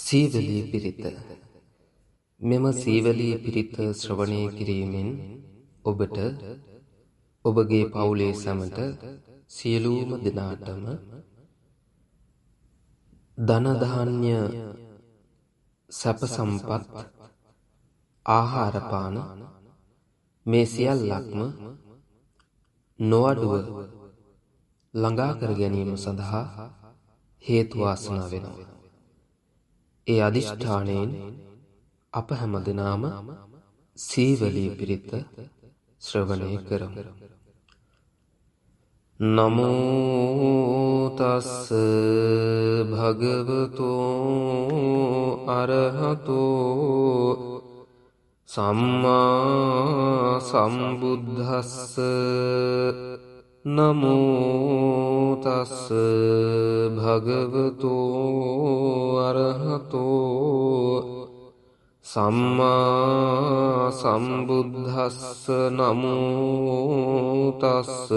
සීවලී පිරිත. මෙම සීවලී පිරිත ශ්‍රවණය කිරීමෙන් ඔබට ඔබගේ පවුලේ සැමට සියලුම දෙනාටම ධන ධාන්‍ය සැප සම්පත් ආහාර පාන මේ සියල්ලක්ම නොඅඩුව ළඟා කර ගැනීම සඳහා හේතු වාසනා වෙනවා. ඒ අදිෂ්ඨානයෙන් අප හැමදෙනාම සීවලී පිරිත ශ්‍රවණය කරමු. නමෝ තස්ස භගවතෝ අරහතෝ සම්මා සම්බුද්දස්ස. නමෝ තස්ස භගවතෝ අරහතෝ සම්මා සම්බුද්දස්ස. නමෝ තස්ස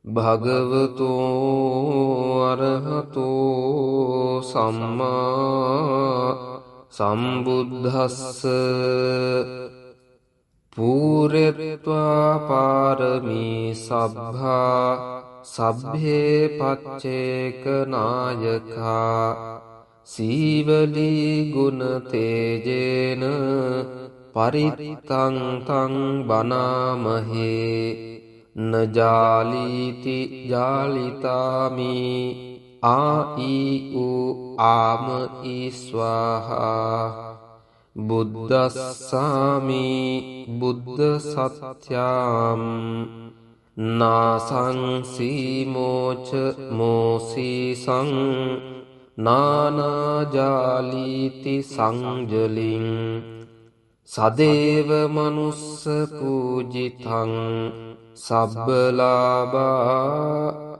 භගවතෝ අරහතෝ සම්මා සම්බුද්දස්ස. පූරෙත්වා පාරමී සබ්භා සබ්භේ පච්චේක නායකා සීවලී ගුණ තේජේන පරිත්තං තං බනාමහේ නජාලීති ජාලිතාමි ආඊඋ ආම ඊස්වාහා බුද්දස්සාමි බුද්ධ සත්‍යම් නාසං සීමෝච මෝසීසං නානාජාලීති සංජලින් සදේව මනුස්ස පූජිතං සබ්බලාභා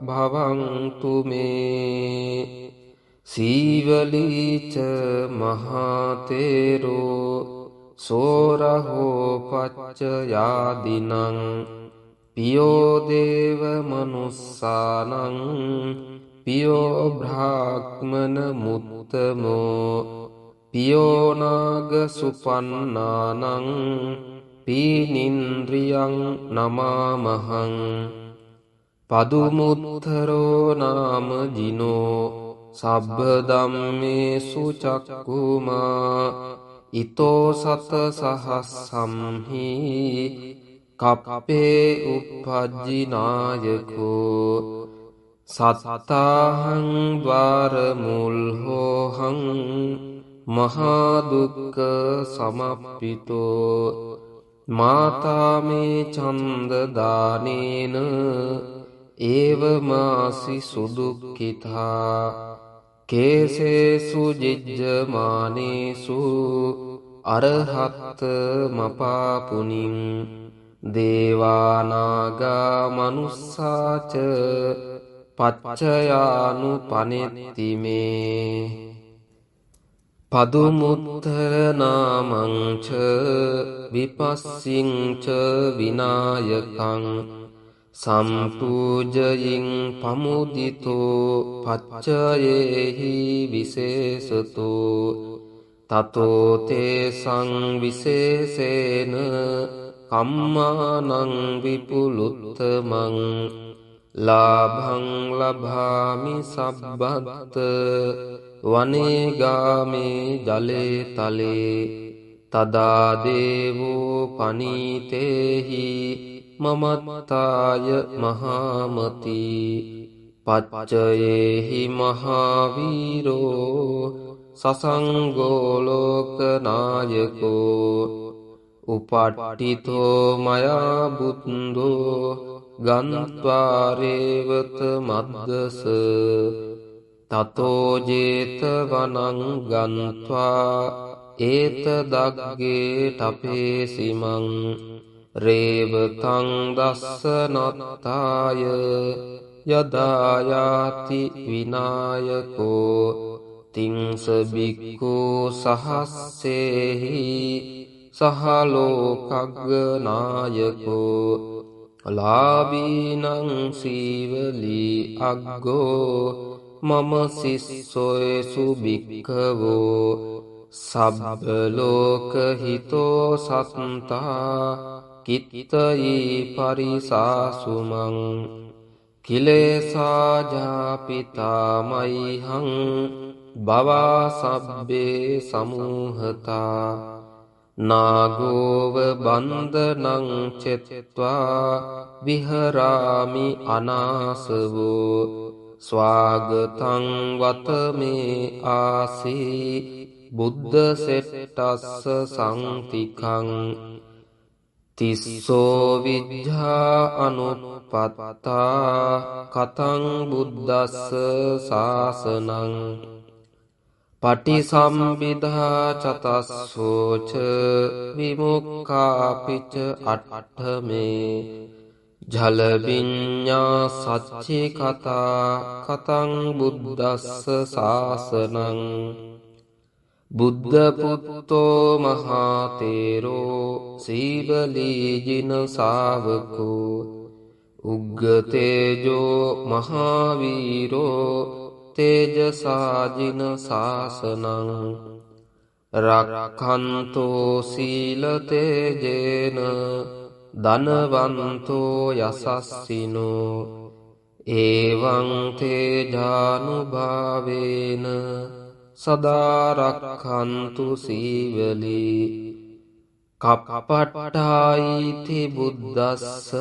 භවන්තු මේ. සීවලීච මහතේරෝ සෝරහෝ පච්චයාදිනං පියෝ දේව මනුස්සානං පියෝ බ්‍රාහ්මන මුත්තමෝ පියෝ නාග සුපන්නානං පීනින්ද්‍රියං නමාමහං පදුමුත්තරෝ නාම ජිනෝ සබ්බ ධම්මේසු චක්කුමා ඊතෝ සත සහස්සම්හි කප්පේ උප්පජ්ජිනායකෝ සත්තාහං ද්වාරමුල්හෝහං මහා දුක්ඛ සමප්පිතෝ මාතාමේ ඡන්ද දානේන ඒවමාසි සුදුක්ඛිතා කේසේසු ජිජ්ජමානේසු අරහත් මපාපුනින් දේවානාගා මනුස්සාච පච්චයානු පනෙත්ති මේ. පදුමුත්තර නාමං ච විපස්සිං ච විනායකං සම්පූජයින් පමුදිතෝ පච්චයේහි විශේෂතෝ තතෝ තේසං විශේෂේන කම්මානං විපුලුත්තමං ලාභං ලභාමි සබ්බත් වනේගාමේ ජලේ තලේ තදා දේවෝ පනීතේහි මමත්තාය මහාමති පච්චයේහි මහාවීරෝ සසංගෝ ලෝකනායකෝ උපට්ඨිතෝ මයා බුද්ධෝ ගන්්වා රේවත මද්දස තතෝ ජේතවනං ගන්්වා ඒතදග්ගේ ටපේසිමං රේවතං දස්සනත්තාය යදායාති විනායකෝ තිංස බික්ඛු සහස්සේහි සහලෝකග්ගනායකෝ ලාභීනං සීවලී අග්ගෝ මම සිස්සොයසු භික්ඛවෝ සබ්බ ලෝක හිතෝ සත්තා කිත්තයි පරිසාසුමං කිලේසා ජාපිතාමයිහං භවා සබ්බේ සමූහතා නාගෝව බන්ධනං චෙත්වා විහරාමි අනාසවෝ ස්වාගතං වතමේ ආසී බුද්ධ සෙට්ටස්ස සංතිකං තිස්සෝ විජ්ජා අනුප්පත්තා කතං බුද්දස්ස සාසනං පටිසම්භිදා චතස්සෝච විමුක්ඛාපිච අට්ඨමේ ජලවිඤ්ඤා සච්චි කතා කතං බුද්දස්ස සාසනං බුද්ධ පුත්තෝ මහතේරෝ සීවලී ජින ශාවකෝ උග්ගතේජෝ මහාවීරෝ තේජසාජින ශාසනං රක්ඛන්තෝ සීල තේජේන ධනවන්තෝ යසස්සිනෝ එවං තේජානුභාවේන සදා රක්ඛන්තු සීවලී කප්පට්ඨායිති බුද්දස්ස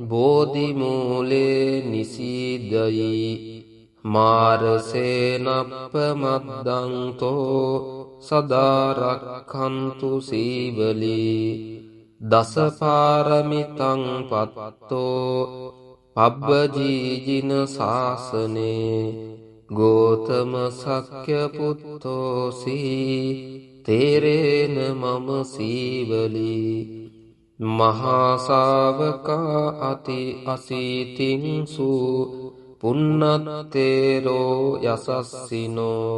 බෝධි මූලේ නිසීදයි මාරසේනප්පමද්දන්තෝ සදා රක්ඛන්තු සීවලී දසපාරමිතං පත්තෝ පබ්බජීජින ශාසනේ ගෝතම සක්‍ය පුත්තෝසී තේරේන මම සීවලී මහා ශාවකා අති අසීතින්සු පුන්නත්තේරෝ යසස්සිනෝ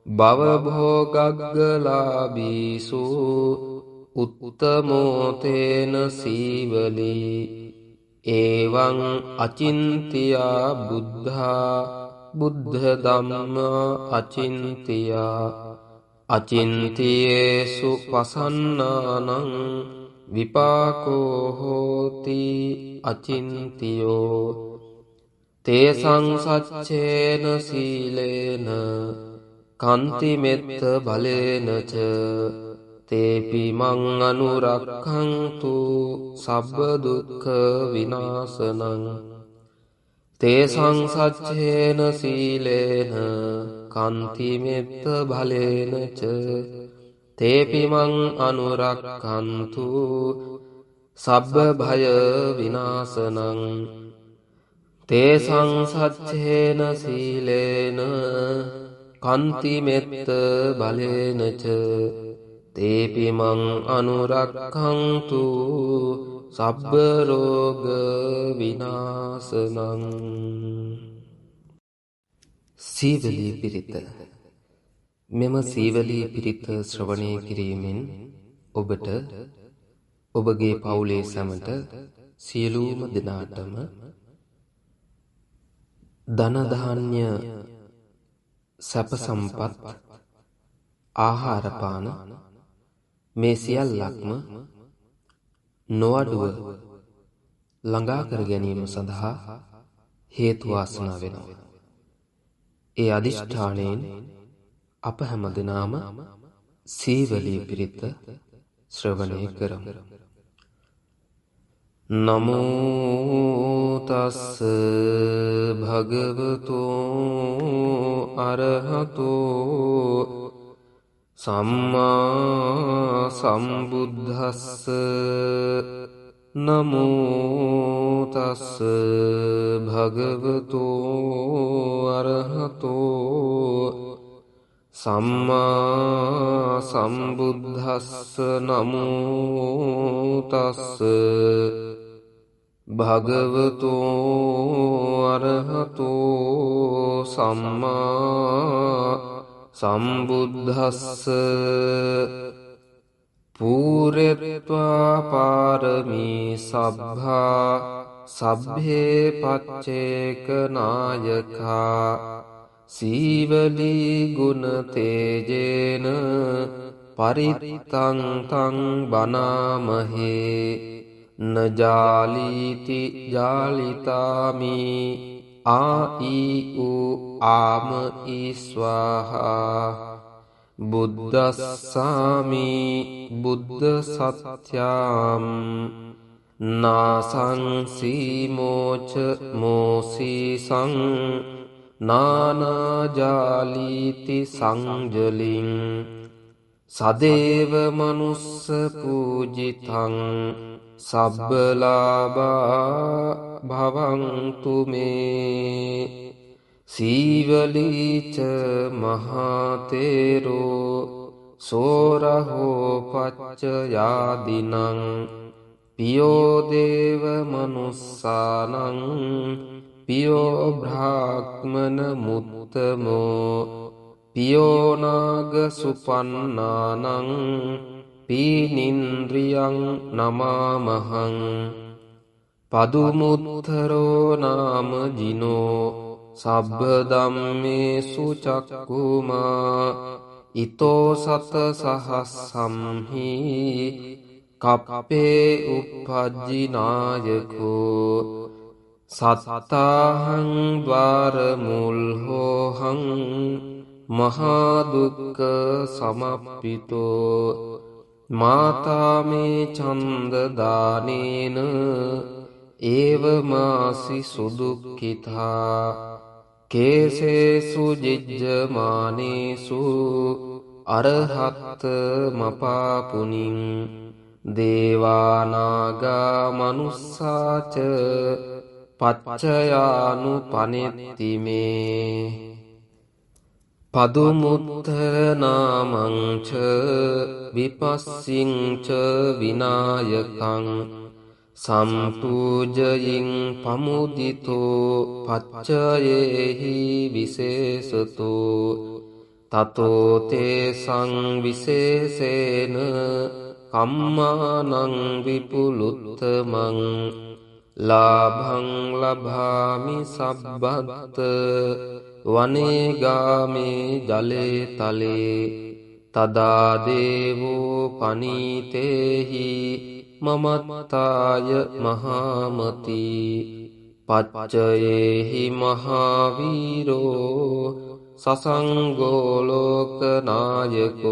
භවභෝගග්ගලාභීසු උත්තමෝ තේන සීවලී එවං අචින්තියා බුද්ධා බුද්ධ ධම්මා අචින්තියා අචින්තියේසු පසන්නානං විපාකෝ හෝති අචින්තියෝ තේසං සච්චේන සීලේන කන්ති මෙත්ත බලේන ච තේපි මං අනුරක්ඛන්තු සබ්බ දුක්ඛ විනාශනං තේසං සච්චේන සීලේන කන්ති මෙත්ත බලේන ච තේපි මං අනුරක්ඛන්තු සබ්බ භය විනාශනං තේසං සච්චේන සීලේන කන්ති මෙත්ත බලේන ච තේපි මං අනුරක්ඛන්තු සබ්බ රෝග විනාශනං. සීවලී පිරිත. මෙම සීවලී පිරිත ශ්‍රවණය කිරීමෙන් ඔබට ඔබගේ පවුලේ සැමට සියලුම දෙනාටම ධන ධාන්‍ය සැප සම්පත් ආහාර පාන මේ සියල්ලක්ම නොඅඩුව ළඟා කර ගැනීම සඳහා හේතු වාසනා වෙනවා. ඒ අදිෂ්ඨානයෙන් අප හැමදෙනාම සීවලී පිරිත ශ්‍රවණය කරමු. නමෝ තස්ස භගවතෝ අරහතෝ සම්මා සම්බුද්දස්ස නමෝ තස්ස භගවතෝ අරහතෝ සම්මා සම්බුද්දස්ස නමෝ තස්ස භගවතෝ අරහතෝ සම්මා සම්බුද්දස්ස පූරෙත්වා පාරමී සබ්භා සබ්භේ පච්චේක නායකා සීවලී ගුණ තේජේන පරිත්තං තං බනාමහේ නජාලීති ජාලිතාමි ආඊඋ ආම ඊස්වාහා බුද්දස්සාමි බුද්ධ සත්‍යම් නාසං සීමෝච මෝසීසං නානාජාලීති සංජලින් සදේව මනුස්ස පූජිතං සබ්බලාභා භවන්තු මේ සීවලීච මහතේරෝ සෝරහෝ පච්චයාදිනං පියෝ දේව මනුස්සානං පියෝ බ්‍රාහ්මන මුත්තමෝ පියෝ නාග සුපන්නානං පීනින්ද්‍රියං නමාමහං පදුමුත්තරෝ නාම ජිනෝ සබ්බ ධම්මේසු චක්කුමා ඊතෝ සත සහස්සම්හි කප්පේ උප්පජ්ජිනායකෝ සත්තාහං ද්වාරමුල්හෝහං මහා දුක්ඛ සමප්පිතෝ මාතාමේ ඡන්ද දානේන ඒවමාසි සුදුක්ඛිතා කේසේසු ජිජ්ජමානේසු අරහත් මපාපුනින් දේවානාගා මනුස්සාච පච්චයානු පනෙත්තිමේ පදුමුත්තර නාමංච විපස්සිංච විනායකං සම්පූජයින් පමුදිතෝ පච්චයේහි විශේෂතෝ තතෝ තේ සංවිශේෂේන කම්මානං විපුලුත්තමං ලාභං ලභාමි සබ්බත් වනේගාමේ ජලේ තලේ තදා දේවෝ පනීතේහි මමත්තාය මහාමති පච්චයේහි මහාවීරෝ සසංගෝ ලෝකනායකෝ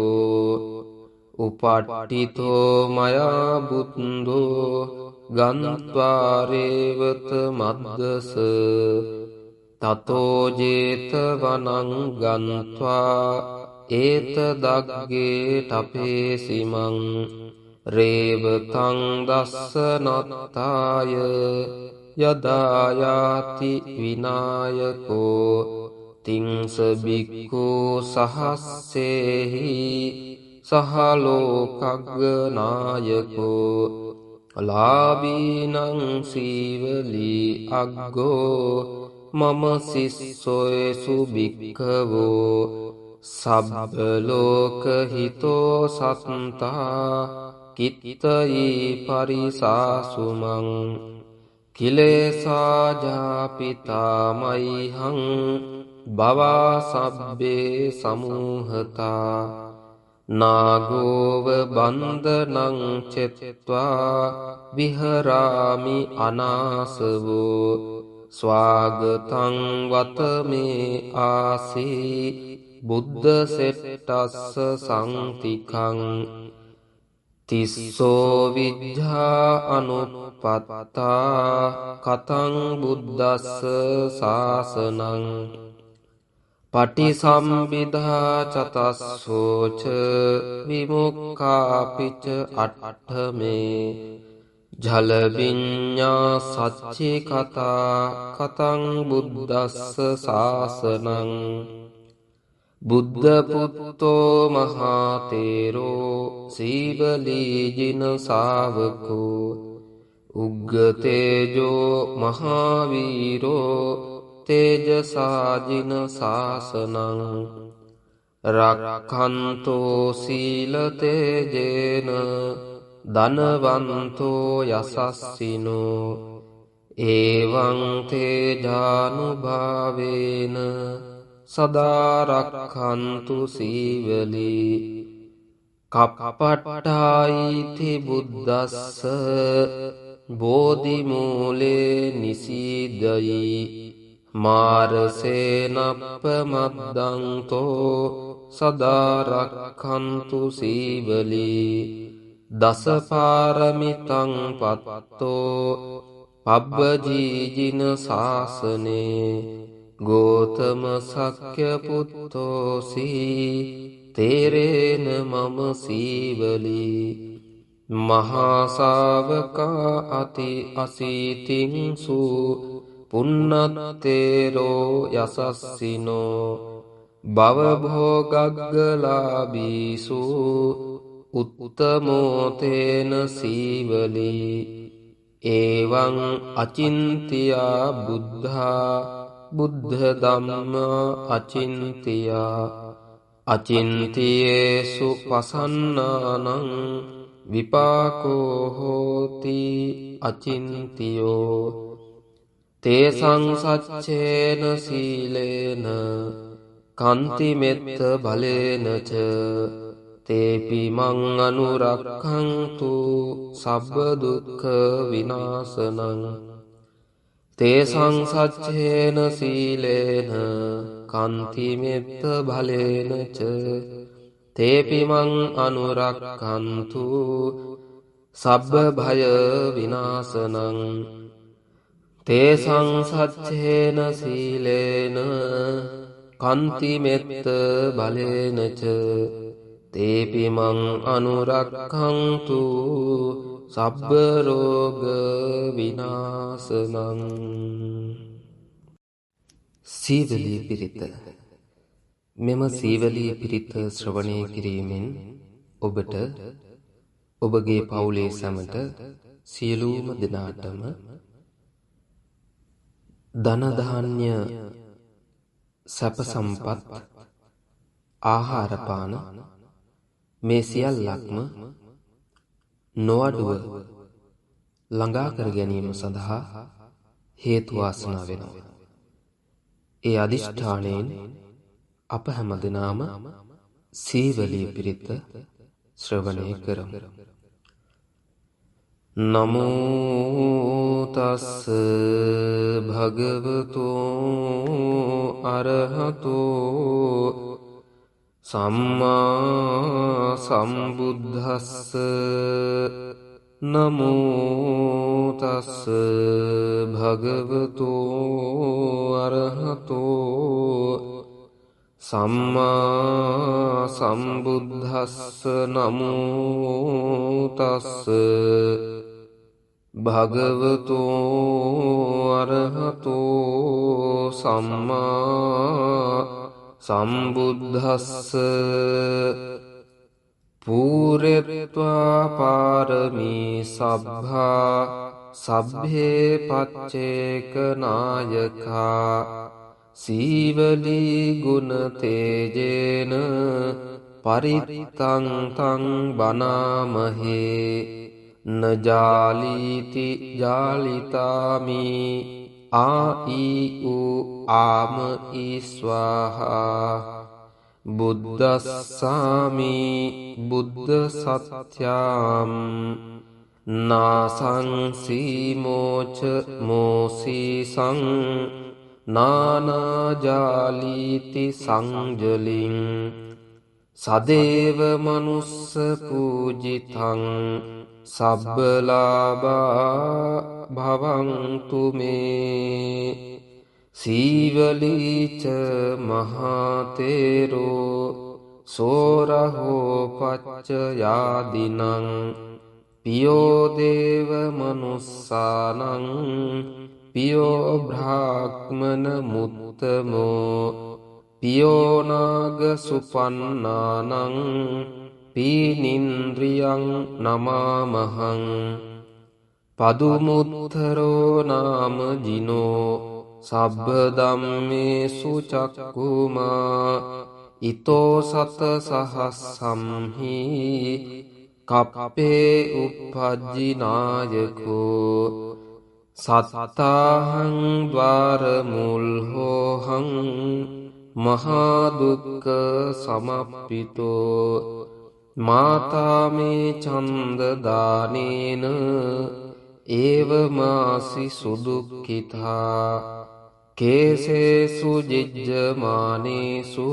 උපට්ඨිතෝ මයා බුද්ධෝ ගන්්වාරේවත මද්දස තතෝ ජේතවනං ගන්්වා ඒත දග්ගේ ටපේසිමං රේවතං දස්සනත්තාය යදායාති විනායකෝ තිංස බික්ඛු සහස්සේහි සහලෝකග්ගනායකෝ ලාභීනං සීවලී අග්ගෝ මම සිස්සොයසු බික්ඛවෝ සබ්බ ලෝක හිතෝ සත්තා කිත්තයි පරිසාසුමං කිලේසා ජාපිතාමයිහං භවා සබ්බේ සමූහතා නාගෝව බන්ධනං චෙත්වා විහරාමි අනාසවෝ ස්වාගතං වතමේ ආසී බුද්ධ සෙට්ටස්ස සංතිකං තිස්සෝ විජ්ජා අනුපත්තා කතං බුද්දස්ස සාසනං පටිසම්භිදා චතස්සෝච විමුක්ඛාපිච අට්ඨමේ ජලවිඤ්ඤා සච්චි කතා කතං බුද්දස්ස සාසනං බුද්ධ පුත්තෝ මහතේරෝ සීවලී ජින ශාවකෝ උග්ගතේජෝ මහාවීරෝ තේජසාජින සාසනං රක්ඛන්තෝ සීල තේජේන ධනවන්තෝ යසස්සිනෝ එවං තේජානුභාවේන සදාරක්ඛන්තු සීවලී කප්පට්ඨායිති බුද්දස්ස බෝධිමූලේ නිසීදයි මාරසේනප්පමද්දන්තෝ සදාරක්ඛන්තු සීවලී දසපාරමිතං පත්තෝ පබ්බජීජින ශාසනේ ගෝතම සක්්‍ය පුත්තෝසී තේරේන මම සීවලී මහාසාවකා අති අසීතින්සු පුන්නත්තේරෝ යසස්සිනෝ භවභෝගග්ගලාබීසු උත්තමෝතේන සීවලී එවං අචින්තියා බුද්ධා බුද්ධ ධම්මා අචින්තියා අචින්තියේසු පසන්නානං විපාකෝ හෝති අචින්තියෝ තේසං සච්චේන සීලේන කන්තිමෙත්ත බලේන ච තේපි මං අනුරක්ඛන්තු සබ්බ දුක්ඛ විනාශනං තේසං සච්චේන සීලේන කන්තිමෙත්ත බලේන ච තේපි මං අනුරක්ඛන්තු සබ්බ භය විනාශනං තේසං සච්චේන සීලේන කන්තිමෙත්ත බලේන ච තේපි මං අනුරක්ඛන්තු සබ්බ රෝග විනාශනං. සීවලී පිරිත. මෙම සීවලී පිරිත ශ්‍රවණය කිරීමෙන් ඔබට ඔබගේ පවුලේ සැමට සියලුම දෙනාටම ධන ධාන්‍ය සැප සම්පත් ආහාර පාන මේ සියල්ලක්ම නොඅඩුව ළඟා කර ගැනීම සඳහා හේතු වාසනා වෙනවා. ඒ අදිෂ්ඨානයෙන් අප හැම දිනම සීවලී පිරිත ශ්‍රවණය කරමු. නමෝ තස්ස භගවතෝ අරහතෝ සම්මා සම්බුද්දස්ස නමෝ තස්ස භගවතෝ අරහතෝ සම්මා සම්බුද්දස්ස නමෝ තස්ස භගවතෝ අරහතෝ සම්මා සම්බුද්දස්ස පූරෙත්වා පාරමී සබ්භා සබ්භේ පච්චේක නායකා සීවලී ගුණ තේජේන පරිත්තං තං බනාමහේ නජාලීති ජාලිතාමි ආඊඋ ආම ඊස්වාහා බුද්දස්සාමි බුද්ධ සත්‍යාම් නාසං සීමෝච මෝසීසං නානාජාලීති සංජලින් සදේව මනුස්ස පූජිතං සබ්බලාභා භවන්තු මේ සීවලීච මහතේරෝ සෝරහෝ පච්චයාදිනං පියෝ දේව මනුස්සානං පියෝ බ්‍රාහ්මන මුත්තමෝ පියෝ නාග සුපන්නානං පීනින්ද්‍රියං නමාමහං පදුමුත්තරෝ නාම ජිනෝ සබ්බ ධම්මේසු චක්කුමා ඊතෝ සත සහස්සම්හි කප්පේ උප්පජ්ජිනායකෝ සත්තාහං ද්වාරමුල්හෝහං මහාදුක්ක සමප්පිතෝ මාතාමේ චන්දදානේන ඒවමාසි සුදුක්කිතා කේසේසු ජිජ්ජමානේසු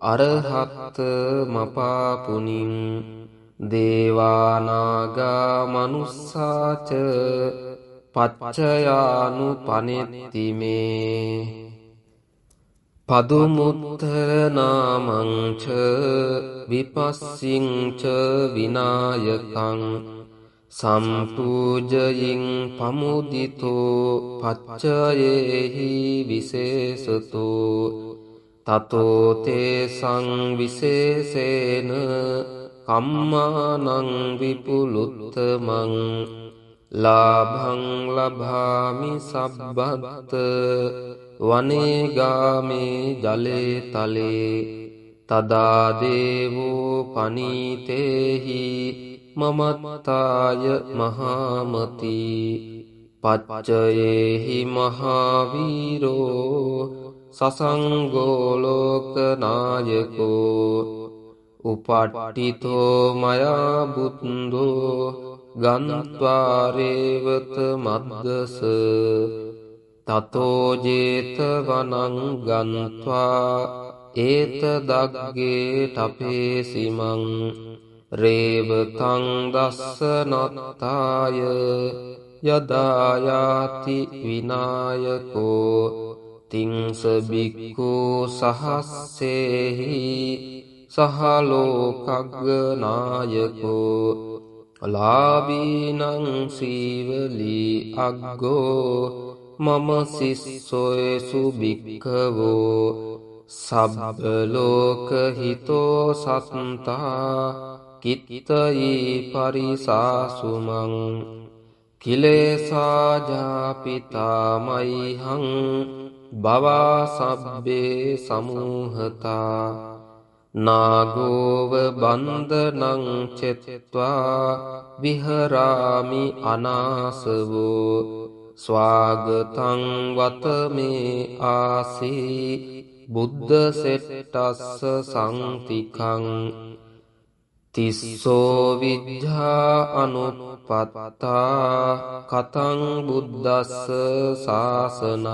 අරහත්ත මපාපුනින් දේවානාගා මනුස්සාච පච්චයානු පනෙත්තිමේ පදුමුත්තර නාමංච විපස්සිංච විනායකං සම්පූජයින් පමුදිතෝ පච්චයේහි විශේෂතෝ තතෝ තේ සංවිශේෂේන කම්මානං විපුලුත්තමං ලාභං ලභාමි සබ්බත්ත වනේගාමේ ජලේ තලේ තදා දේවෝ පනීතේහි මමත්තාය මහාමති පච්චයේහි මහාවීරෝ සසංගෝලෝකනායකෝ උපට්ඨිතෝ මයා බුද්ධෝ ගන්්වාරේවත මද්දස තතෝ ජේතවනං ගන්්වා ඒතදග්ගේ ටපේසිමං රේවතං දස්සනත්තාය යදායාති විනායකෝ තිංස බික්ඛු සහස්සේහි සහලෝකග්ගනායකෝ ලාභීනං සීවලී අග්ගෝ මම සිස්සොයසු බික්ඛවෝ සබ්බලෝකහිතෝ සත්තා කිත්තයි පරිසාසුමං කිලේසාජාපිතාමයිහං භවා සබ්බේ සමූහතා නාගෝව බන්ධනං චෙත්වා විහරාමි අනාසවෝ ස්වාගතං වතමේ ආසී බුද්ධ සෙට්ටස්ස සංතිකං තිස්සෝ විජ්ජා අනුපත්තා කතං බුද්දස්ස සාසනං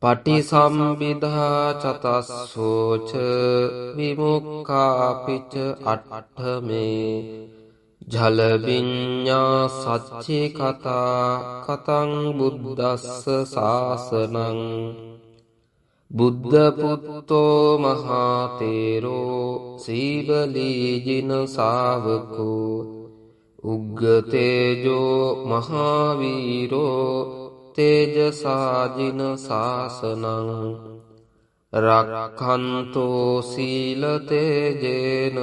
පටිසම්භිදා චතස්සෝච විමුක්ඛාපිච අට්ඨමේ ජලවිඤ්ඤා සච්චි කතා කතං බුද්දස්ස සාසනං බුද්ධ පුත්තෝ මහතේරෝ සීවලීජින ශාවකෝ උග්ගතේජෝ මහාවීරෝ තේජසාජින ශාසනං රක්ඛන්තෝ සීල තේජේන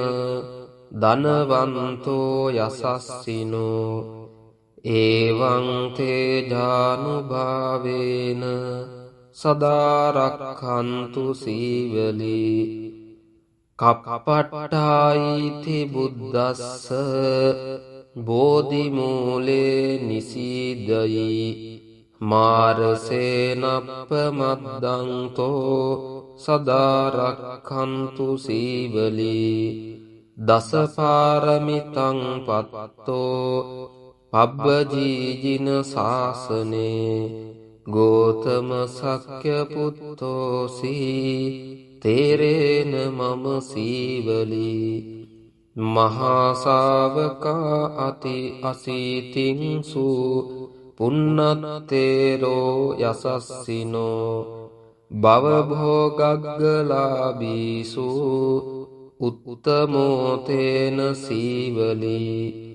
ධනවන්තෝ යසස්සිනෝ එවං තේජානුභාවේන සදා රක්ඛන්තු සීවලී කප්පට්ඨායිති බුද්දස්ස බෝධි මූලේ නිසීදයි මාරසේනප්පමද්දන්තෝ සදා රක්ඛන්තු සීවලී දසපාරමිතං පත්තෝ පබ්බජීජින ශාසනේ ගෝතම සක්‍ය පුත්තෝසී තේරේන මම සීවලී මහා ශාවකා අති අසීතින්සු පුන්නත්තේරෝ යසස්සිනෝ භවභෝගග්ගලාභීසු උත්තමෝ තේන සීවලී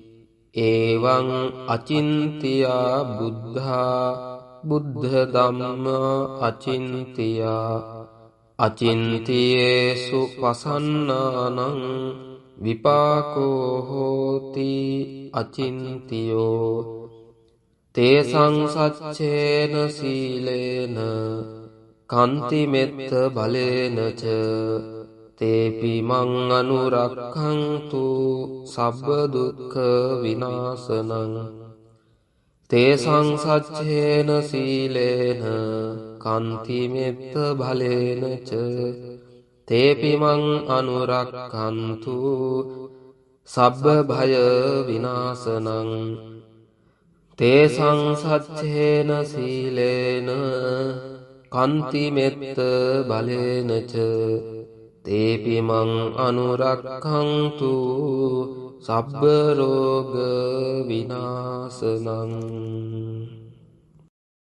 එවං අචින්තියා බුද්ධා බුද්ධ ධම්මා අචින්තියා අචින්තියේසු පසන්නානං විපාකෝ හෝති අචින්තියෝ තේසං සච්චේන සීලේන කන්ති මෙත්ත බලේන ච තේපි මං අනුරක්ඛන්තු සබ්බ දුක්ඛ විනාශනං තේසං සච්චේන සීලේන කන්ති මෙත්ත බලේනච තේපිමං අනුරක්ඛන්තු සබ්බ භය විනාශනං තේසං සච්චේන සීලේන කන්ති මෙත්ත බලේනච තේපිමං අනුරක්ඛන්තු සබ්බ රෝග විනාශනං